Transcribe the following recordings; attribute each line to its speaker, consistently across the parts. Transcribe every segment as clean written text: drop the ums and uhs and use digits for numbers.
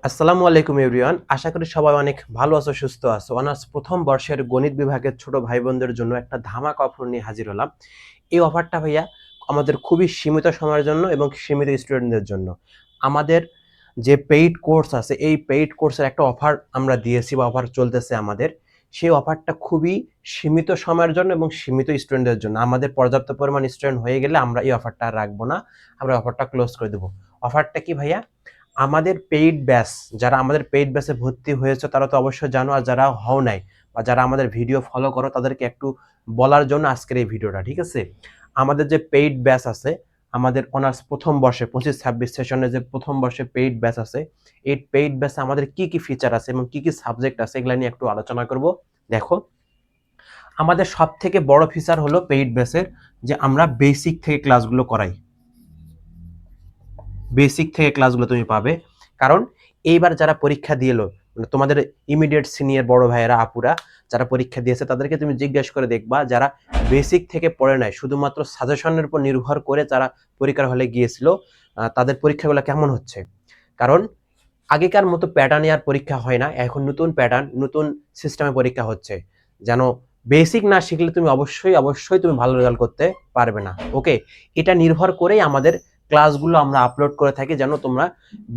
Speaker 1: আসসালামু আলাইকুম এভরিওয়ান। আশা করি সবাই অনেক ভালো আছো, সুস্থ আছো। অনার্স প্রথম বর্ষের গণিত বিভাগের ছোট ভাই বোনদের জন্য একটা ধামাকা অফার নিয়ে হাজির হলাম। এই অফারটা ভাইয়া আমাদের খুবই সীমিত সময়ের জন্য এবং সীমিত স্টুডেন্টদের জন্য। আমাদের যে পেইড কোর্স আছে, এই পেইড কোর্সের একটা অফার আমরা দিয়েছি বা অফার চলতেছে আমাদের। সেই অফারটা খুবই সীমিত সময়ের জন্য এবং সীমিত স্টুডেন্টদের জন্য। আমাদের পর্যাপ্ত পরিমাণ স্টুডেন্ট হয়ে গেলে আমরা এই অফারটা আর রাখবো না, আমরা অফারটা ক্লোজ করে দেবো। অফারটা কি ভাইয়া? আমাদের পেইড ব্যাচ, যারা আমাদের পেইড ব্যাচে ভর্তি হয়েছে তারা তো অবশ্যই জানো, আর যারা হও নাই বা যারা আমাদের ভিডিও ফলো করো তাদেরকে একটু বলার জন্য আজকের এই ভিডিওটা, ঠিক আছে? আমাদের যে পেইড ব্যাচ আছে, আমাদের অনার্স প্রথম বর্ষে 25-26 সেশনে যে প্রথম বর্ষে পেইড ব্যাচ আছে, এই পেইড ব্যাচে আমাদের কি কি ফিচার আছে এবং কি কি সাবজেক্ট আছে এগুলা নিয়ে একটু আলোচনা করব। দেখো, আমাদের সব থেকে বড় ফিচার হলো পেইড ব্যাচের যে আমরা বেসিক থেকে ক্লাসগুলো করাই। বেসিক থেকে ক্লাসগুলো তুমি পাবে, কারণ এইবার যারা পরীক্ষা দিয়ে এলো, মানে তোমাদের ইমিডিয়েট সিনিয়র বড় ভাইয়েরা আপুরা যারা পরীক্ষা দিয়েছে তাদেরকে তুমি জিজ্ঞেস করে দেখবা, যারা বেসিক থেকে পড়ে নাই, শুধুমাত্র সাজেশনের উপর নির্ভর করে যারা পরীক্ষার হলে গিয়েছিল, তাদের পরীক্ষাগুলো কেমন হচ্ছে। কারণ আগেকার মতো প্যাটার্নে আর পরীক্ষা হয় না, এখন নতুন প্যাটার্ন, নতুন সিস্টেমে পরীক্ষা হচ্ছে। যেন বেসিক না শিখলে তুমি অবশ্যই অবশ্যই তুমি ভালো রেজাল্ট করতে পারবে না। ওকে, এটা নির্ভর করেই আমাদের ক্লাসগুলো আমরা আপলোড করে থাকি, যেন তোমরা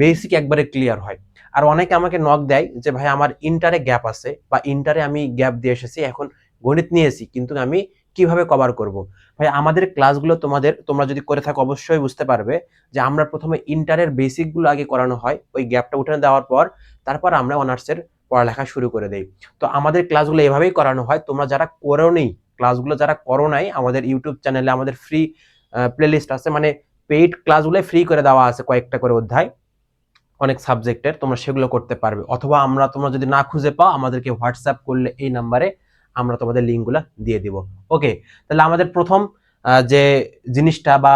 Speaker 1: বেসিক একবারে ক্লিয়ার হয়। আর অনেকে আমাকে নক দেয় যে ভাই আমার ইন্টারে গ্যাপ আছে, বা ইন্টারে আমি গ্যাপ দিয়ে এসেছি, এখন গণিত নিয়েছি কিন্তু আমি কিভাবে কভার করব। ভাই আমাদের ক্লাসগুলো তোমরা যদি করে থাকো অবশ্যই বুঝতে পারবে যে আমরা প্রথমে ইন্টারের বেসিকগুলো আগে করানো হয়, ওই গ্যাপটা উঠে দেওয়ার পর তারপর আমরা অনার্সের পড়ালেখা শুরু করে দেই। তো আমাদের ক্লাসগুলো এভাবেই করানো হয়। তোমরা যারা করোনি ক্লাসগুলো, যারা করো নাই, আমাদের ইউটিউব চ্যানেলে আমাদের ফ্রি প্লেলিস্ট আছে, মানে পেইড ক্লাসগুলো ফ্রি করে দেওয়া আছে, কয়েকটা করে অধ্যায় অনেক সাবজেক্টের, তোমরা সেগুলো করতে পারবে। অথবা তোমরা যদি না খুঁজে পাও আমাদেরকে হোয়াটসঅ্যাপ করলে এই নাম্বারে আমরা তোমাদের লিঙ্কগুলো দিয়ে দিব। ওকে, তাহলে আমাদের প্রথম যে জিনিসটা বা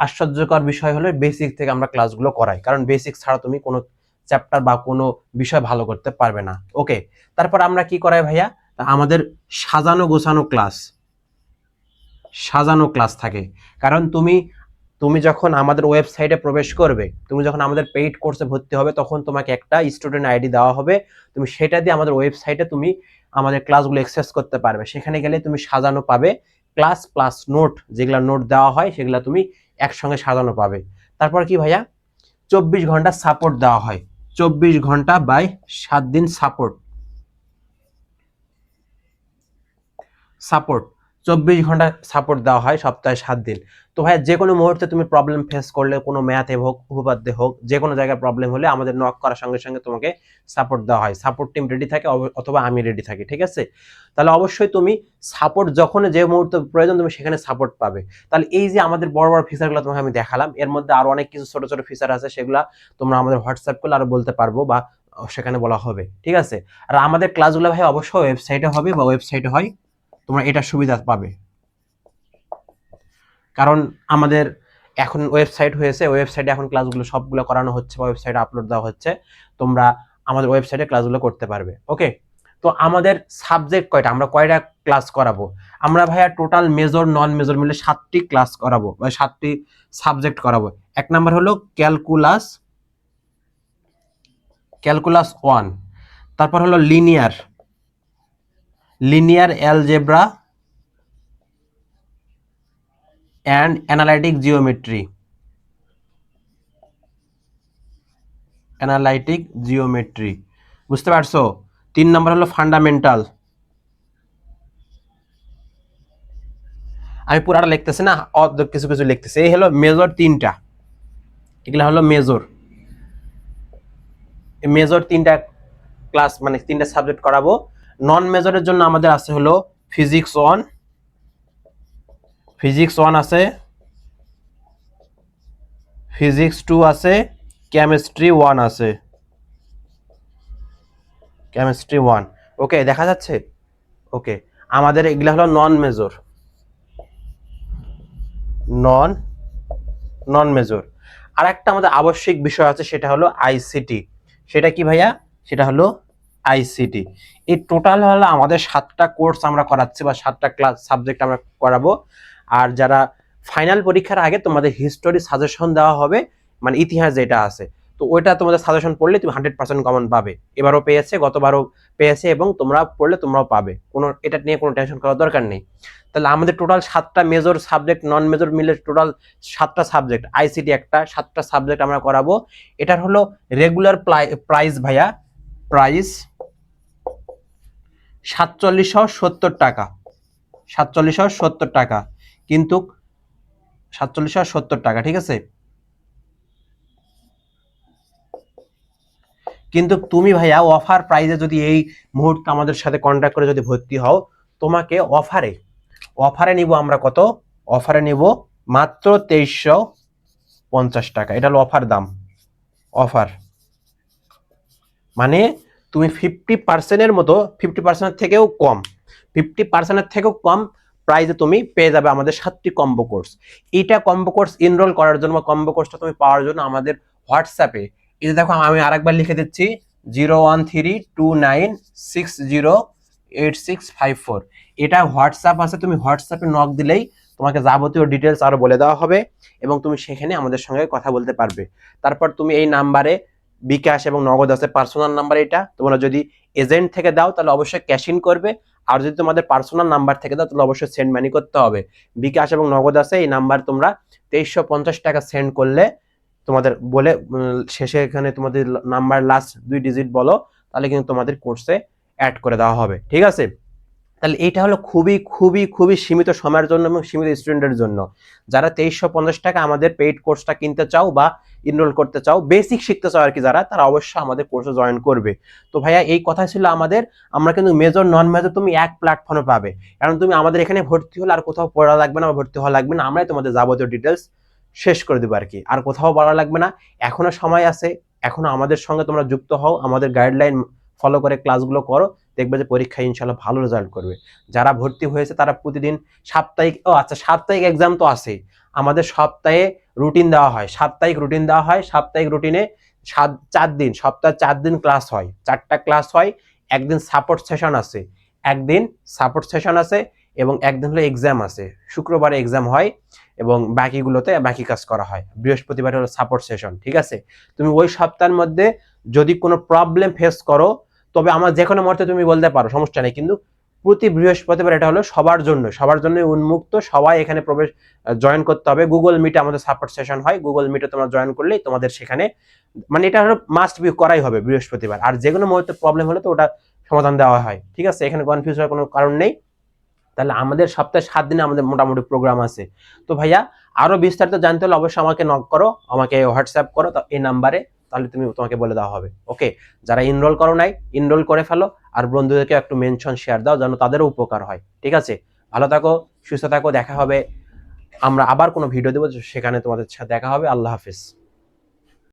Speaker 1: আশ্চর্যকর বিষয় হলো বেসিক থেকে আমরা ক্লাসগুলো করাই, কারণ বেসিক ছাড়া তুমি কোনো চ্যাপ্টার বা কোনো বিষয় ভালো করতে পারবে না। ওকে, তারপর আমরা কি করাই ভাইয়া? আমাদের সাজানো গোছানো ক্লাস, সাজানো ক্লাস থাকে। কারণ তুমি তুমি যখন আমাদের ওয়েবসাইটে প্রবেশ করবে, তুমি যখন আমাদের পেইড কোর্সে ভর্তি হবে, তখন তোমাকে একটা স্টুডেন্ট আইডি দেওয়া হবে। তুমি সেটা দিয়ে আমাদের ওয়েবসাইটে তুমি আমাদের ক্লাসগুলো অ্যাক্সেস করতে পারবে। সেখানে গেলে তুমি সাজানো পাবে, ক্লাস প্লাস নোট, যেগুলো নোট দেওয়া হয় সেগুলো তুমি একসঙ্গে সাজানো পাবে। তারপর কি ভাইয়া? 24 ঘন্টা সাপোর্ট দেওয়া হয়, 24 ঘন্টা বাই 7 দিন সাপোর্ট। সাপোর্ট 24 ঘন্টা সাপোর্ট দেওয়া হয় সপ্তাহে 7 দিন। তো ভাই যে কোনো মুহূর্তে তুমি প্রবলেম ফেস করলে, কোনো ম্যাথে হোক, উপপাদ্যে হোক, যে কোনো জায়গায় প্রবলেম হলে আমাদের নক করার সঙ্গে সঙ্গে তোমাকে সাপোর্ট দেওয়া হয়। সাপোর্ট টিম রেডি থাকে, অথবা আমি রেডি থাকি, ঠিক আছে? তাহলে অবশ্যই তুমি সাপোর্ট যখন যে মুহূর্তে প্রয়োজন তুমি সেখানে সাপোর্ট পাবে। তাহলে এই যে আমাদের বড় বড় ফিচারগুলো তোমাকে আমি দেখালাম, এর মধ্যে আরো অনেক কিছু ছোট ছোট ফিচার আছে, সেগুলো তোমরা আমাদের হোয়াটসঅ্যাপ করলে আরো বলতে পারবো, বা সেখানে বলা হবে, ঠিক আছে? আর আমাদের ক্লাসগুলো ভাই অবশ্যই ওয়েবসাইটে হবে, বা ওয়েবসাইটে হয়, তোমরা এটা সুবিধা পাবে। কারণ আমাদের এখন ওয়েবসাইট হয়েছে, ওয়েবসাইটে এখন ক্লাসগুলো সবগুলো করানো হচ্ছে, বা ওয়েবসাইটে আপলোড দেওয়া হচ্ছে। তোমরা আমাদের ওয়েবসাইটে ক্লাসগুলো করতে পারবে। ওকে, তো আমাদের সাবজেক্ট কয়টা, আমরা কয়টা ক্লাস করাবো? আমরা ভাইয়া টোটাল মেজর নন মেজর মিলে 7টি ক্লাস করাবো, বা 7টি সাবজেক্ট করাবো। এক নাম্বার হলো ক্যালকুলাস, ক্যালকুলাস 1। তারপর হলো linear, linear algebra and analytic geometry, analytic geometry, বুঝতে পারছো? 3 নম্বর হলো ফান্ডামেন্টাল। আমি পুরাটা লিখতেছি না, কিছু কিছু লিখতেছি। এই হলো মেজর 3টা, এগুলো হলো মেজর। মেজর 3টা ক্লাস, মানে 3টা সাবজেক্ট করাবো। নন মেজরের জন্য আমাদের আছে হলো ফিজিক্স 1, ফিজিক্স 1 আছে, ফিজিক্স 2 আছে, কেমিস্ট্রি 1 আছে, কেমিস্ট্রি 1। ওকে, দেখা যাচ্ছে? ওকে, আমাদের এগুলা হলো নন মেজর, নন নন মেজর। আর একটা আমাদের আবশ্যিক বিষয় আছে, সেটা হলো আইসিটি। সেটা কি ভাইয়া? সেটা হলো আইসিটি। এই টোটাল হলো আমাদের 7টা কোর্স আমরা করাচ্ছি, বা 7টা ক্লাস সাবজেক্ট আমরা করাবো। আর যারা ফাইনাল পরীক্ষার আগে তোমাদের হিস্টোরি সাজেশন দেওয়া হবে, মানে ইতিহাস যেটা আছে, তো ওইটা তোমাদের সাজেশন পড়লে তুমি 100% কমন পাবে, এবারও পেয়েছে, গতবারও পেয়েছে, এবং তোমরা পড়লে তোমরাও পাবে, কোনো এটা নিয়ে কোনো টেনশন করার দরকার নেই। তাহলে আমাদের টোটাল 7টা মেজর সাবজেক্ট, নন মেজর মিলে টোটাল 7টা সাবজেক্ট, আইসিটি একটা, 7টা সাবজেক্ট আমরা করাবো। এটার হলো রেগুলার প্রাইস ভাইয়া, প্রাইস 4770 টাকা, 4770 টাকা, কিন্তু 4770 টাকা, ঠিক আছে। কিন্তু তুমি ভাইয়া অফার প্রাইসে যদি এই মুহূর্তে আমাদের সাথে কন্ট্যাক্ট করে যদি ভর্তি হও, তোমাকে অফারে নিব আমরা কত, অফারে নিব মাত্র 2350 টাকা, এটা হলো অফার দাম, অফার মানে তুমি 50%-এর মতো, 50%-এর থেকেও কম, 50%-এর থেকেও কম প্রাইসে তুমি পেয়ে যাবে আমাদের 7টি কম্বো কোর্স। এইটা কম্বো কোর্স এনরোল করার জন্য বা কম্বো কোর্সটা তুমি পাওয়ার জন্য আমাদের হোয়াটসঅ্যাপে, এই যে দেখো আমি আরেকবার লিখে দিচ্ছি 0132960865 এটা হোয়াটসঅ্যাপ আছে, তুমি হোয়াটসঅ্যাপে নক দিলেই তোমাকে যাবতীয় ডিটেলস আরো বলে দেওয়া হবে এবং তুমি সেখানে আমাদের সঙ্গে কথা বলতে পারবে। তারপর তুমি এই নাম্বারে বিকাশ এবং নগদ আছে, পার্সোনাল নাম্বার এটা, তোমরা যদি এজেন্ট থেকে দাও তাহলে অবশ্যই ক্যাশ ইন করবে, আর যদি তোমাদের পার্সোনাল নাম্বার থেকে দাও তাহলে অবশ্যই সেন্ড মানি করতে হবে। বিকাশ এবং নগদ আছে, এই নাম্বার তোমরা 2350 টাকা সেন্ড করলে তোমাদের বলে শেষে এখানে তোমাদের নাম্বার লাস্ট 2 ডিজিট বলো, তাহলে কিন্তু তোমাদের কোর্সে অ্যাড করে দেওয়া হবে, ঠিক আছে। তাহলে এটা হলো খুবই খুবই খুবই সীমিত সময়ের জন্য এবং সীমিত স্টুডেন্টের জন্য। যারা 2350 টাকা আমাদের পেইড কোর্সটা কিনতে চাও বা এনরোল করতে চাও, বেসিক শিখতে চাও আর কি যারা, তারা অবশ্যই আমাদের কোর্সে জয়েন করবে। তো ভাইয়া এই কথা ছিল আমাদের, আমরা কিন্তু মেজর নন মেজর তুমি এক প্ল্যাটফর্মে পাবে, কারণ তুমি আমাদের এখানে ভর্তি হলে আর কোথাও পড়া লাগবে না বা ভর্তি হওয়া লাগবে না, আমরাই তোমাদের যাবতীয় ডিটেলস শেষ করে দেবো আর কি, আর কোথাও পড়া লাগবে না, এখনো সময় আছে, এখনো আমাদের সঙ্গে তোমরা যুক্ত হও, আমাদের গাইডলাইন ফলো করে ক্লাসগুলো করো, দেখবে যে পরীক্ষায় ইনশাল্লাহ ভালো রেজাল্ট করবে। যারা ভর্তি হয়েছে তারা প্রতিদিন সাপ্তাহিক, সাপ্তাহিক এক্সাম তো আছেই, আমাদের সপ্তাহে রুটিন দেওয়া হয়, সাপ্তাহিক রুটিন দেওয়া হয়, সাপ্তাহিক রুটিনে 4 দিন, সপ্তাহে 4 দিন ক্লাস হয়, 4টা ক্লাস হয়, একদিন সাপোর্ট সেশন আছে, একদিন সাপোর্ট সেশন আছে এবং একদিন হলো এক্সাম আছে, শুক্রবারে এক্সাম হয় এবং বাকিগুলোতে বাকি কাজ করা হয়, বৃহস্পতিবার হলো সাপোর্ট সেশন, ঠিক আছে। তুমি ওই সপ্তাহের মধ্যে যদি কোনো প্রবলেম ফেস করো, তবে আমার যে কোনো মুহূর্তে তুমি বলতে পারো, সমস্যা নেই, কিন্তু প্রতি বৃহস্পতিবার এটা হলো সবার জন্য উন্মুক্ত, সবাই এখানে প্রবেশ জয়েন করতে হবে। গুগল মিটে আমাদের সাপোর্ট সেশন হয়, গুগল মিটে তোমরা জয়েন করলেই তোমাদের সেখানে, মানে এটা হলো মাস্ট বি করাই হবে বৃহস্পতিবার, আর যে কোনো মুহূর্তে প্রবলেম হলে তো ওটা সমাধান দেওয়া হয়, ঠিক আছে, এখানে কনফিউজ হওয়ার কোনো কারণ নেই। তাহলে আমাদের সপ্তাহে 7 দিনে আমাদের মোটামুটি প্রোগ্রাম আছে। তো ভাইয়া আরো বিস্তারিত জানতে হলে অবশ্যই আমাকে নক করো, আমাকে হোয়াটসঅ্যাপ করো এই নাম্বারে, তাহলে তোমাকে বলে দেওয়া হবে। ওকে, যারা এনরোল করো নাই এনরোল করে ফেলো, আর বন্ধুদেরকে একটু মেনশন শেয়ার দাও যেন তাদেরও উপকার হয়, ঠিক আছে। ভালো থাকো, সুস্থ থাকো, দেখা হবে, আমরা আবার কোনো ভিডিও দেবো, সেখানে তোমাদের সাথে দেখা হবে। আল্লাহ হাফিজ।